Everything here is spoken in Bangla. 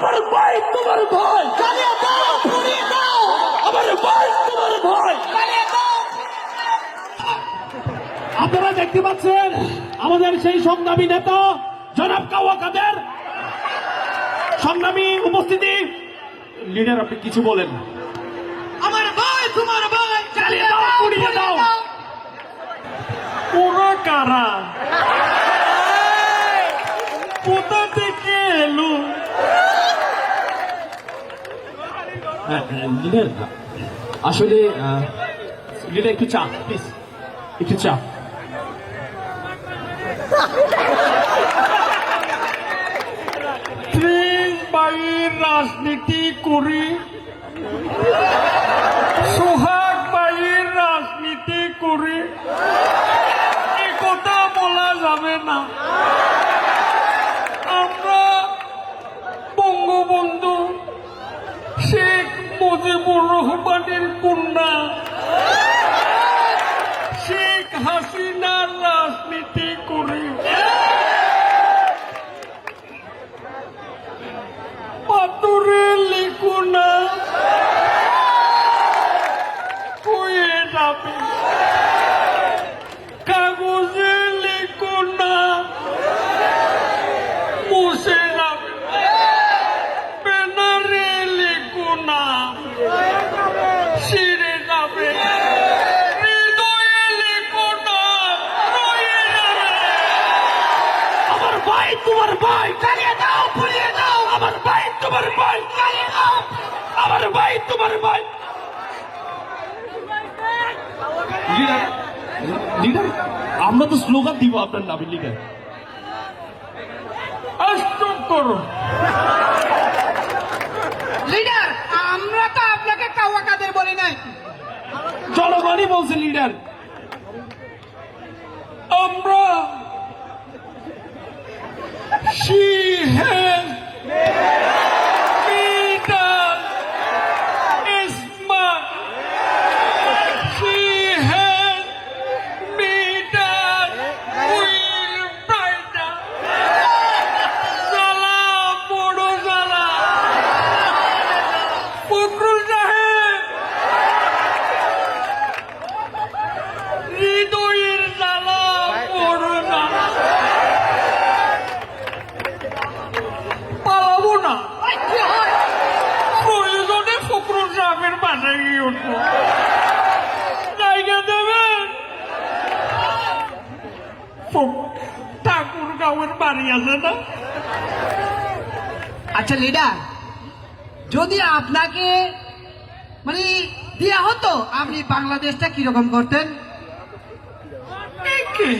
আমার ভাই তোমার ভাই, জ্বালিয়ে দাও, পুড়িয়ে দাও, আমার ভাই তোমার ভাই। জ্বালিয়ে দাও। আপনারা দেখতে পাচ্ছেন আমাদের সেই সংগ্রামী নেতা জনাব কাওয়া কাদের সংগ্রামী উপস্থিতি। লিডার, আপনি কিছু বলেন। আমার ভাই তোমার ভাই, জ্বালিয়ে দাও, পুড়িয়ে দাও। ওরা কারা, কোথা থেকে এলো? লিডার, আসলে লিডার একটু চা প্লিজ, একটু চা। বাইয়ের রাজনীতি করি, সোহাগ বাইয়ের রাজনীতি করি, এ কথা বলা যাবে না। আমরা বঙ্গবন্ধু শেখ মুজিবুর রহমানের কন্যা শেখ হাসিনার রাজনীতি করি। পাথরে লিখো না, হয়ে যাবে। কাগজে লিখো না, মুছে যাবে। ব্যানারে লিখো না, ছিঁড়ে যাবে। হৃদয়ে লিখো না, রয়ে যাবে। আমার ভাই তোমার ভাই, জ্বালিয়ে দাও, পুড়িয়ে দাও, আমার ভাই তোমার ভাই, জ্বালিয়ে দাও। আমার ভাই তোমার ভাই। লিডার, লিডার, আমরা তো স্লোগান দিব আপনার নামে। লিডার, স্টপ করো। লিডার, আমরা তো আপনাকে কাওয়া কাদের বলি নাই। জনগণই বলছে লিডার। আমরা she has made us smart. She has made us will brighter. জ্বালা বড় জ্বালা। ফখরুল সাহেব, হৃদয়ের জ্বালা বড় জ্বালা। পালাবো না, ওই কি হয়? প্রয়োজনে ফখরুল সাহেবের বাসায় গিয়ে উঠবো। জায়গা দেবেন? ঠাকুর গাঁয়ের বাড়ি আছে না? আচ্ছা লিডার, যদি আপনাকে মানে দেয়া হতো, আপনি বাংলাদেশটা কিরকম করতেন? একে